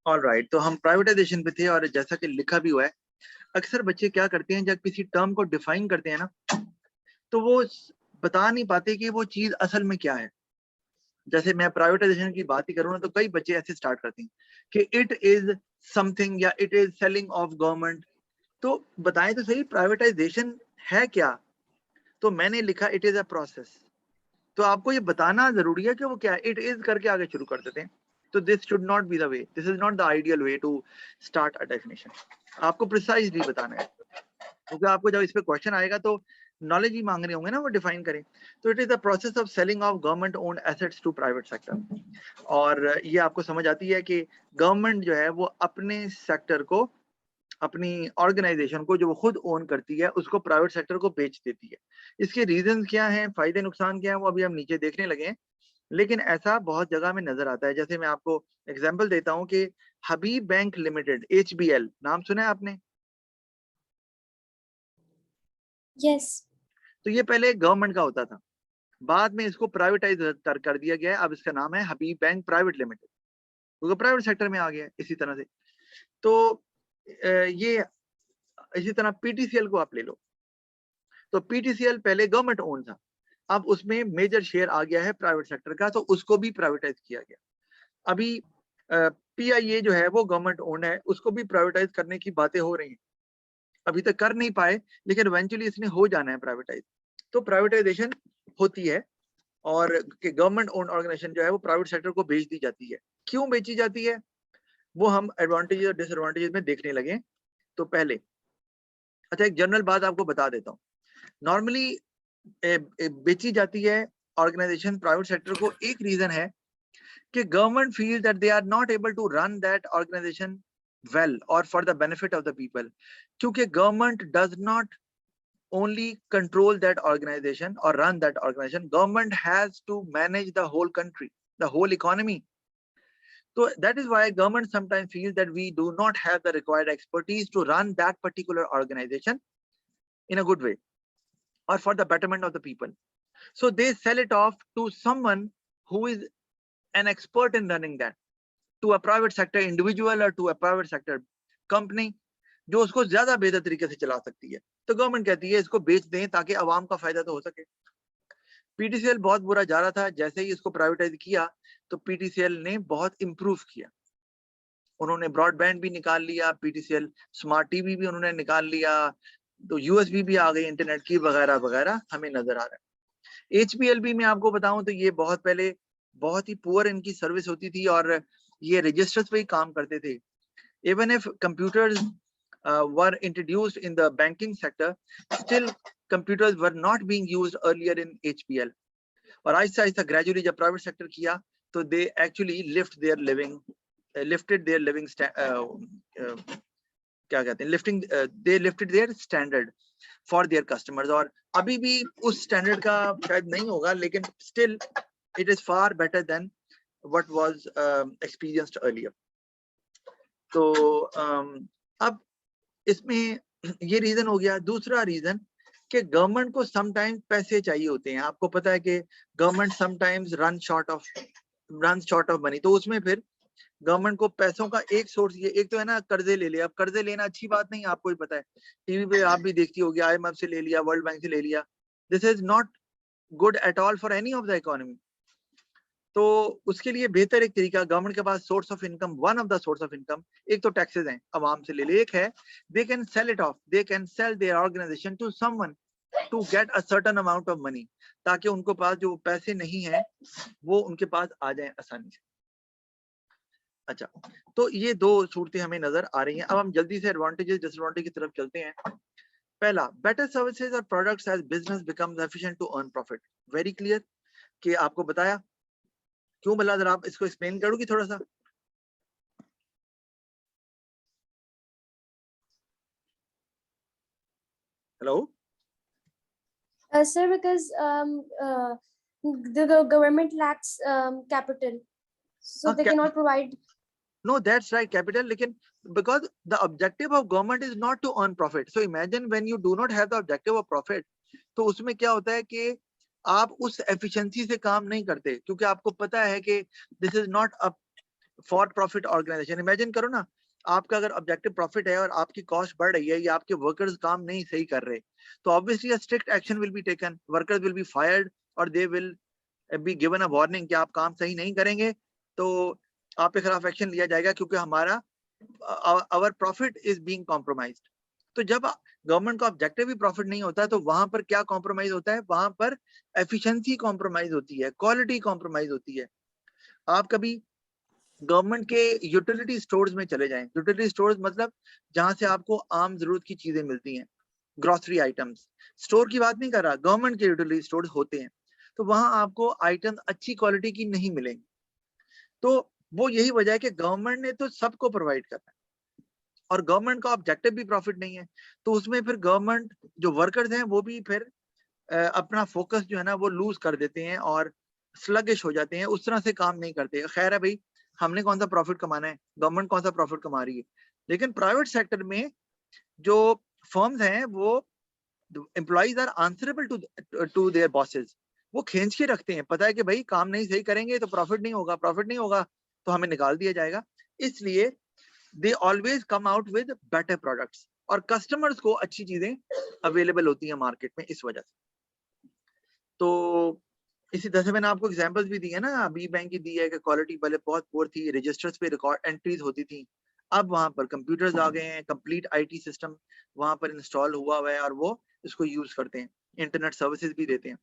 Alright, तो हम privatisation पे थे और जैसा कि लिखा भी हुआ है, अक्सर बच्चे क्या करते हैं जब किसी टर्म को डिफाइन करते हैं ना, तो वो बता नहीं पाते कि वो चीज असल में क्या है। जैसे मैं प्राइवेटाइजेशन की बात ही करूँ ना, तो कई बच्चे ऐसे स्टार्ट करते हैं कि इट इज समथिंग या it is selling of government. तो बताएं तो सही, प्राइवेटाइजेशन है क्या? तो मैंने लिखा इट इज अ प्रोसेस। तो आपको ये बताना जरूरी है कि वो क्या है। इट इज करके आगे शुरू कर देते हैं। तो this should not be the way, this is not the ideal way to start a definition. आपको प्रिसाइजली बताना है, क्योंकि आपको जब इस पे क्वेश्चन आएगा तो नॉलेज ही मांग रहे होंगे ना, वो डिफाइन करें। तो it is the process of selling of government owned assets to private sector. और ये आपको समझ आती है कि गवर्नमेंट जो है वो अपने सेक्टर को, अपनी ऑर्गेनाइजेशन को जो वो खुद ओन करती है, उसको प्राइवेट सेक्टर को बेच देती है। इसके रीजन क्या हैं, फायदे नुकसान क्या है, वो अभी हम नीचे देखने लगे हैं। लेकिन ऐसा बहुत जगह में नजर आता है। जैसे मैं आपको एग्जांपल देता हूं कि हबीब बैंक लिमिटेड, HBL, नाम सुना है आपने? यस। तो ये पहले गवर्नमेंट का होता था, बाद में इसको प्राइवेटाइज कर दिया गया है। अब इसका नाम है हबीब बैंक प्राइवेट लिमिटेड, क्योंकि प्राइवेट सेक्टर में आ गया है इसी तरह से। तो ये इसी तरह PTCL को आप ले लो। तो PTCL पहले गवर्नमेंट ओन था, अब उसमें मेजर शेयर आ गया है प्राइवेट सेक्टर का, तो उसको भी प्राइवेटाइज किया गया। अभी PIA जो है वो गवर्नमेंट ओन है, उसको भी प्राइवेटाइज करने की बातें हो रही हैं। अभी तक कर नहीं पाए, लेकिन इवेंचुअली इसने हो जाना है प्राइवेटाइज। तो प्राइवेटाइजेशन होती है और गवर्नमेंट ओन ऑर्गेनाइजेशन जो है वो प्राइवेट सेक्टर को बेच दी जाती है। क्यों बेची जाती है वो हम एडवांटेजेस और डिसएडवांटेजेस में देखने लगे। तो पहले, अच्छा, एक जनरल बात आपको बता देता हूँ। नॉर्मली बेची जाती है ऑर्गेनाइजेशन प्राइवेट सेक्टर को, एक रीजन है कि government feel that they are not able to run that organisation well और for the benefit of the people. क्योंकि government does not only control that organization or run that organization, government has to manage the whole country, the whole economy. So that is why government sometimes feels that we do not have the required expertise to run that particular organization in a good way or for the betterment of the people. So they sell it off to someone who is an expert in running that, to a private sector individual or to a private sector company जो उसको ज्यादा बेहतर तरीके से चला सकती है। तो गवर्नमेंट कहती है इसको बेच दें ताकि आवाम का फायदा तो हो सके। PTCL बहुत बुरा जा रहा था, जैसे ही इसको प्राइवेटाइज किया तो PTCL ने बहुत इंप्रूव किया। उन्होंने ब्रॉडबैंड भी निकाल लिया, PTCL स्मार्ट टीवी भी उन्होंने निकाल लिया, तो USB भी आ गई इंटरनेट की, वगैरह वगैरह हमें नजर आ रहा है। HBL भी मैं आपको बताऊं तो ये बहुत पहले बहुत ही पुअर इनकी सर्विस होती थी और ये रजिस्टर्स पे ही काम करते थे। Even if computers were introduced in the banking sector, still computers were not being used earlier in HBL. और आहिस्ता आहिस्ता ग्रेजुअली जब प्राइवेट सेक्टर किया तो they actually lifted their living क्या कहते हैं, they lifted their standard for their customers। और अभी भी उस स्टैंडर्ड का शायद नहीं होगा, लेकिन still it is far better than what was experienced earlier। तो अब इसमें ये रीजन हो गया। दूसरा रीजन कि गवर्नमेंट को समटाइम्स पैसे चाहिए होते हैं। आपको पता है कि government sometimes run short of money. तो उसमें फिर गवर्नमेंट को पैसों का एक सोर्स, ये एक तो है ना कर्जे ले लिया। अब कर्जे लेना अच्छी बात नहीं, आपको ही पता है, टीवी पे आप भी देखती होगी, IMF से ले लिया, वर्ल्ड बैंक से ले लिया। This is not good at all for any of the economy. तो उसके लिए बेहतर एक तरीका, गवर्नमेंट के पास source of income, one of the source of income, एक तो टैक्सेस हैं, अवाम से ले ले, एक है they can sell it off, they can sell their organization to someone to get a certain amount of money, ताकि उनको पास जो पैसे नहीं है वो उनके पास आ जाए आसानी से। अच्छा, तो ये दो सूरतें हमें नजर आ रही हैं। अब हम जल्दी से एडवांटेजेस डिसएडवांटेज की तरफ चलते हैं। पहला, बेटर सर्विसेज और products as business becomes efficient to earn profit. Very clear कि आपको बताया क्यों। भला जरा आप इसको एक्सप्लेन करोगी थोड़ा सा? Hello Sir, because the government lacks capital, so they cannot provide. No, that's right, capital. लेकिन because the objective of government is not to earn profit. So imagine when you do not have the objective of profit, तो उसमें क्या होता है कि आप उस efficiency से काम नहीं करते, क्योंकि आपको पता है कि this is not a for profit organization, imagine करो ना, आपका अगर ऑब्जेक्टिव प्रॉफिट है और आपकी कॉस्ट बढ़ रही है या आपके वर्कर्स काम नहीं सही कर रहे, तो obviously a strict action will be taken, workers will be fired और they will be given a warning कि आप काम सही नहीं करेंगे तो आपके खिलाफ एक्शन लिया जाएगा, क्योंकि हमारा our profit is being compromised. तो जब गवर्नमेंट का ऑब्जेक्टिव भी प्रॉफिट नहीं होता तो वहां पर क्या कॉम्प्रोमाइज होता है, वहां पर एफिशिएंसी कॉम्प्रोमाइज होती है, क्वालिटी कॉम्प्रोमाइज होती है। आप कभी गवर्नमेंट के यूटिलिटी स्टोर्स में चले जाएं, यूटिलिटी स्टोर्स मतलब जहां से आपको आम जरूरत की चीजें मिलती हैं, ग्रोसरी आइटम्स, स्टोर की बात नहीं कर रहा, गवर्नमेंट के यूटिलिटी स्टोर्स होते हैं, तो वहां आपको आइटम्स अच्छी क्वालिटी की नहीं मिलेंगी। तो वो यही वजह है कि गवर्नमेंट ने तो सबको प्रोवाइड करना है और गवर्नमेंट का ऑब्जेक्टिव भी प्रॉफिट नहीं है, तो उसमें फिर गवर्नमेंट जो वर्कर्स हैं वो भी फिर अपना फोकस जो है ना वो लूज कर देते हैं और स्लगिश हो जाते हैं, उस तरह से काम नहीं करते। खैर है भाई, हमने कौन सा प्रॉफिट कमाना है, गवर्नमेंट कौन सा प्रॉफिट कमा रही है, लेकिन प्राइवेट सेक्टर में जो फर्म्स हैं वो employees are answerable to their bosses, वो खींच के रखते हैं, पता है कि भाई काम नहीं सही करेंगे तो प्रॉफिट नहीं होगा, प्रॉफिट नहीं होगा तो हमें निकाल दिया जाएगा, इसलिए they always come out with better products और कस्टमर्स को अच्छी चीजें अवेलेबल होती है मार्केट में इस वजह से। तो इसी तरह से मैंने आपको एग्जांपल्स भी दी है ना, बी बैंक की दी है कि क्वालिटी पहले बहुत पुअर थी, रजिस्टर्स पे रिकॉर्ड एंट्रीज होती थी, अब वहां पर कंप्यूटर्स आ गए हैं, कंप्लीट आईटी सिस्टम वहां पर इंस्टॉल हुआ है और वो इसको यूज करते हैं, इंटरनेट सर्विसेज भी देते हैं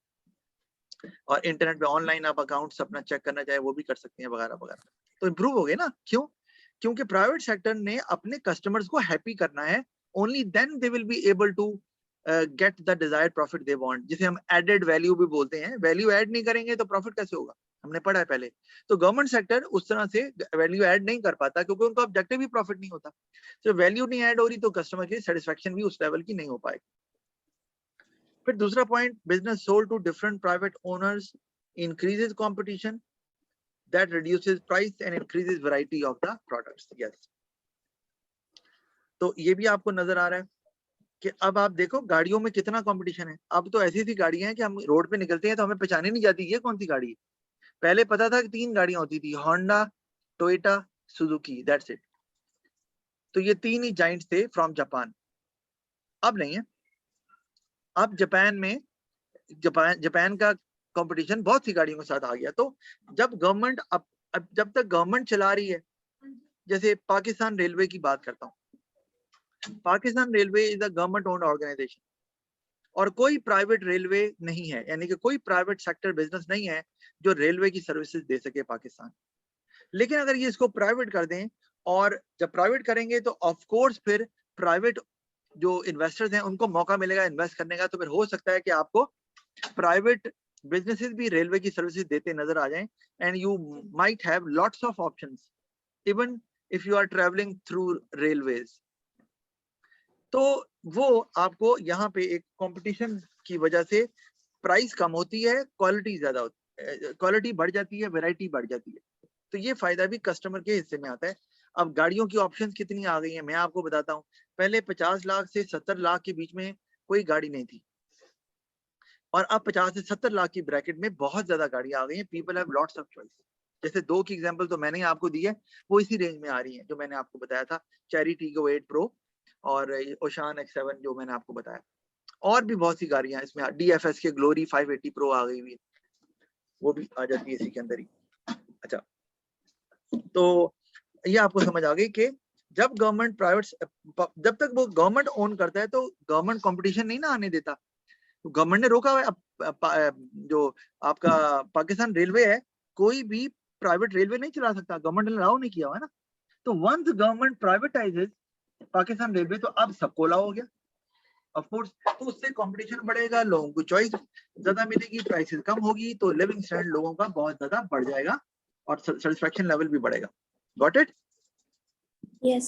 और इंटरनेट पे ऑनलाइन आप अकाउंट्स अपना चेक करना चाहे वो भी कर सकते हैं वगैरह वगैरह। तो इम्प्रूव हो गए ना, क्यों? क्योंकि प्राइवेट सेक्टर ने अपने कस्टमर्स को हैप्पी करना है, only then they will be able to get the desired profit they want, जिसे हम एडेड वैल्यू भी बोलते हैं। वैल्यू ऐड नहीं करेंगे तो प्रॉफिट कैसे होगा, हमने पढ़ा है पहले। तो गवर्नमेंट सेक्टर उस तरह से वैल्यू ऐड नहीं कर पाता क्योंकि उनका ऑब्जेक्टिव भी प्रॉफिट नहीं होता। तो वैल्यू नहीं ऐड हो रही तो कस्टमर की सेटिस्फेक्शन भी उस लेवल की नहीं हो पाएगी। फिर दूसरा point, business sold to different private owners increases competition that reduces price and increases variety of the products. Yes. तो ये भी आपको नजर आ रहा है कि अब आप देखो गाड़ियों में कितना कंपटीशन है। अब तो ऐसी सी गाड़ियां हैं कि हम रोड पे निकलते हैं तो हमें पहचानी नहीं जाती ये कौन सी गाड़ी है। पहले पता था कि 3 गाड़ियां होती थी, Honda, Toyota, Suzuki, that's it. तो ये 3 ही जाइंट्स थे फ्रॉम जापान। अब नहीं है, अब जापान का कंपटीशन बहुत सी गाड़ियों के साथ आ गया। तो जब गवर्नमेंट अब जब तक गवर्नमेंट चला रही है, जैसे पाकिस्तान रेलवे की बात करता हूँ, Pakistan railway is a government owned organization और कोई प्राइवेट रेलवे नहीं है, यानी कि कोई प्राइवेट सेक्टर बिजनेस नहीं है जो रेलवे की सर्विसेज दे सके पाकिस्तान। लेकिन अगर ये इसको प्राइवेट कर दें, और जब प्राइवेट करेंगे तो ऑफ कोर्स फिर प्राइवेट जो इन्वेस्टर्स हैं उनको मौका मिलेगा इन्वेस्ट करने का, तो फिर हो सकता है कि आपको प्राइवेट बिजनेसेस भी रेलवे की सर्विसेज देते नजर आ जाएं and you might have lots of options even if you are travelling through railways. तो वो आपको यहाँ पे एक कंपटीशन की वजह से प्राइस कम होती है, क्वालिटी ज्यादा होती है, क्वालिटी बढ़ जाती है, वैरायटी बढ़ जाती है, तो ये फायदा भी कस्टमर के हिस्से में आता है। अब गाड़ियों की ऑप्शंस कितनी आ गई हैं मैं आपको बताता हूँ। पहले 50 लाख से 70 लाख के बीच में कोई गाड़ी नहीं थी और अब 50 से 70 लाख की ब्रैकेट में बहुत ज्यादा गाड़ियां आ गई हैं। People have lots of choice. जैसे 2 की एग्जांपल तो मैंने आपको दी है, वो इसी रेंज में आ रही है जो मैंने आपको बताया था, चेरी टीगो 8 प्रो और ओशान X7 जो मैंने आपको बताया। और भी बहुत सी गाड़ियां इसमें, DFS के ग्लोरी 580 प्रो आ गई हुई है, वो भी आ जाती है इसी के अंदर ही। अच्छा, तो ये आपको समझ आ गई कि जब गवर्नमेंट प्राइवेट, जब तक वो गवर्नमेंट ओन करता है तो गवर्नमेंट कंपटीशन नहीं ना आने देता। तो गवर्नमेंट ने रोका हुआ है, जो आपका पाकिस्तान रेलवे है कोई भी प्राइवेट रेलवे नहीं चला सकता, गवर्नमेंट ने अलाउ नहीं किया हुआ है ना। तो वंस गवर्नमेंट प्राइवेटाइजेस पाकिस्तान रेलवे तो अब सबको अलाउ हो गया ऑफ कोर्स, तो उससे कंपटीशन बढ़ेगा, लोगों को चॉइस ज्यादा मिलेगी, प्राइसेस कम होगी, तो लिविंग स्टैंडर्ड लोगों का बहुत ज्यादा बढ़ जाएगा और सेटिस्फेक्शन लेवल भी बढ़ेगा। Got it? Yes.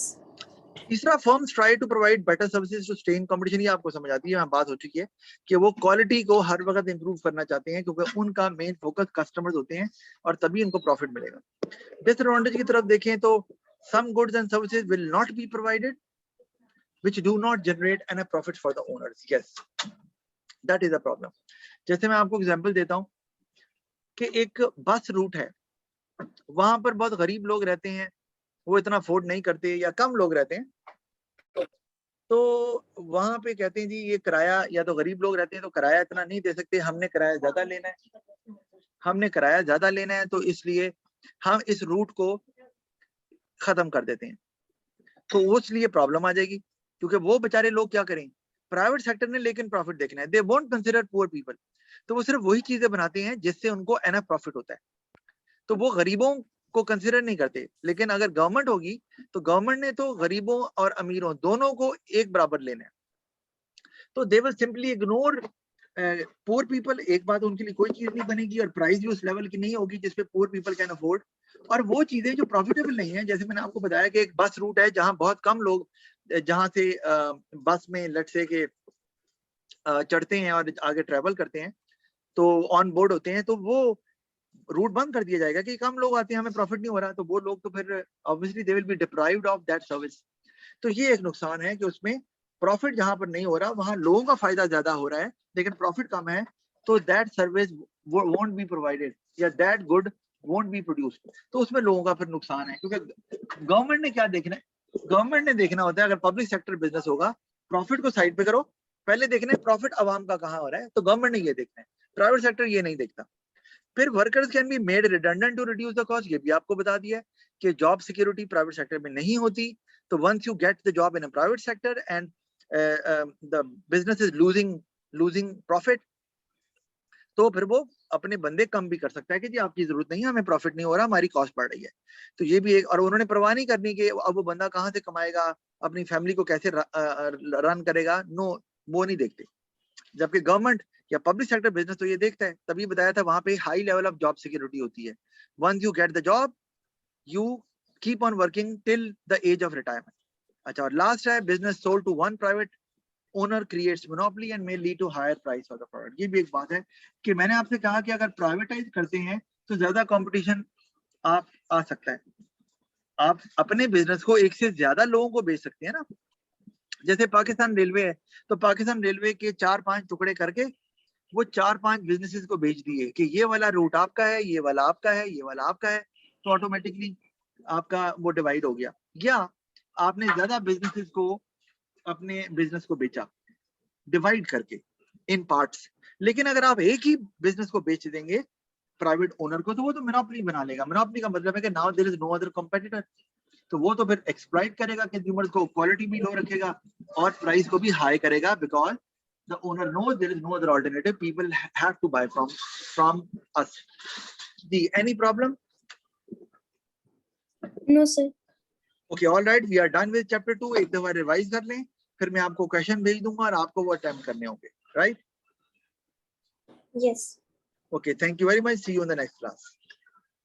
तीसरा, firms try to provide better services to stay in competition. ये आपको समझ आती है, बात हो चुकी है कि वो क्वालिटी को हर वक्त इंप्रूव करना चाहते हैं क्योंकि उनका मेन फोकस कस्टमर्स होते हैं और तभी उनको प्रॉफिट मिलेगा। डिसएडवांटेज की तरफ देखें तो some goods and services will not be provided which do not generate any profit for the owners. Yes, that is a problem. जैसे मैं आपको एग्जांपल देता हूं कि एक बस रूट है, वहां पर बहुत गरीब लोग रहते हैं, वो इतना अफोर्ड नहीं करते, या कम लोग रहते हैं, तो वहां पे कहते हैं जी ये किराया, या तो गरीब लोग रहते हैं तो किराया इतना नहीं दे सकते, हमने किराया ज्यादा लेना है, हमने किराया ज्यादा लेना है, तो इसलिए हम इस रूट को खत्म कर देते हैं। तो उस लिए प्रॉब्लम आ जाएगी, क्योंकि वो बेचारे लोग क्या करें, प्राइवेट सेक्टर ने लेकिन प्रॉफिट देखना है, they won't consider poor people, तो वो सिर्फ वही चीजें बनाते हैं जिससे उनको एनफ प्रॉफिट होता है, तो वो गरीबों को कंसिडर नहीं करते। लेकिन अगर गवर्नमेंट होगी तो गवर्नमेंट ने तो गरीबों और अमीरों दोनों को एक बराबर लेना है, तो they will simply ignore poor people. एक बात, उनके लिए कोई चीज नहीं बनेगी और प्राइस भी उस लेवल की नहीं होगी जिसपे पुअर पीपल कैन अफोर्ड, और वो चीजें जो प्रॉफिटेबल नहीं है, जैसे मैंने आपको बताया कि एक बस रूट है जहां बहुत कम लोग जहां से बस में लेट्स से के चढ़ते हैं और आगे ट्रेवल करते हैं, तो ऑन बोर्ड होते हैं, तो वो रूट बंद कर दिया जाएगा कि कम लोग आते हैं, हमें प्रॉफिट नहीं हो रहा, तो वो लोग तो फिर obviously they will B deprived of that service. तो ये एक नुकसान है कि उसमें प्रॉफिट जहां पर नहीं हो रहा वहां लोगों का फायदा ज्यादा हो रहा है लेकिन प्रॉफिट कम है, तो that service won't be provided या that good won't be produced, तो उसमें लोगों का फिर नुकसान है। क्योंकि गवर्नमेंट ने क्या देखना है, गवर्नमेंट ने देखना होता है, अगर पब्लिक सेक्टर बिजनेस होगा, प्रॉफिट को साइड पे करो, पहले देखना है प्रॉफिट आवाम का कहाँ हो रहा है, तो गवर्नमेंट ने ये देखना है, प्राइवेट सेक्टर ये नहीं देखता। फिर workers can be made redundant to reduce the cost, ये भी आपको बता दिया है कि जॉब सिक्योरिटी प्राइवेट सेक्टर में नहीं होती, तो once you get the job in a private sector and the business is losing profit, तो फिर वो अपने बंदे कम भी कर सकता है कि जी आपकी जरूरत नहीं है, हमें प्रॉफिट नहीं हो रहा, हमारी कॉस्ट बढ़ रही है। तो ये भी एक, और उन्होंने परवाह नहीं करनी कि अब वो बंदा कहाँ से कमाएगा, अपनी फैमिली को कैसे रन करेगा, नो, वो नहीं देखते। जबकि गवर्नमेंट या पब्लिक सेक्टर बिजनेस तो ये देखता है, तभी बताया था वहां पे high level of job security होती है, once you get the job you keep on working till the age of retirement. अच्छा, और लास्ट है business sold to one private owner creates monopoly and may lead to higher price for the product. ये भी एक बात है कि मैंने आपसे कहा कि अगर प्राइवेटाइज करते हैं तो ज्यादा कंपटीशन आप आ सकता है, आप अपने बिजनेस को एक से ज्यादा लोगों को बेच सकते हैं ना। जैसे पाकिस्तान रेलवे है, तो पाकिस्तान रेलवे के 4-5 टुकड़े करके वो 4-5 बिजनेसेस को बेच दिए कि ये वाला रूट आपका है, ये वाला आपका है, ये वाला आपका है, तो ऑटोमेटिकली आपका वो डिवाइड हो गया, या आपने ज्यादा बिजनेसेस को अपने बिजनेस को बेचा डिवाइड करके इन पार्ट्स। लेकिन अगर आप एक ही बिजनेस को बेच देंगे प्राइवेट ओनर को, तो वो तो मोनोपोली बना लेगा। मोनोपोली का मतलब है कि now there is no other competitor, तो वो तो फिर एक्सप्लॉइट करेगा कंज्यूमर्स को, क्वालिटी भी लो रखेगा और प्राइस को भी हाई करेगा, because the owner knows there is no other alternative, people have to buy from us. Any problem? No, sir. Okay, all right, we are done with chapter 2. एक दफा revise कर लें, फिर मैं आपको क्वेश्चन भेज दूंगा और आपको वो अटेम्प्ट करने होंगे, right? Yes. Okay, thank you very much, see you in the next class.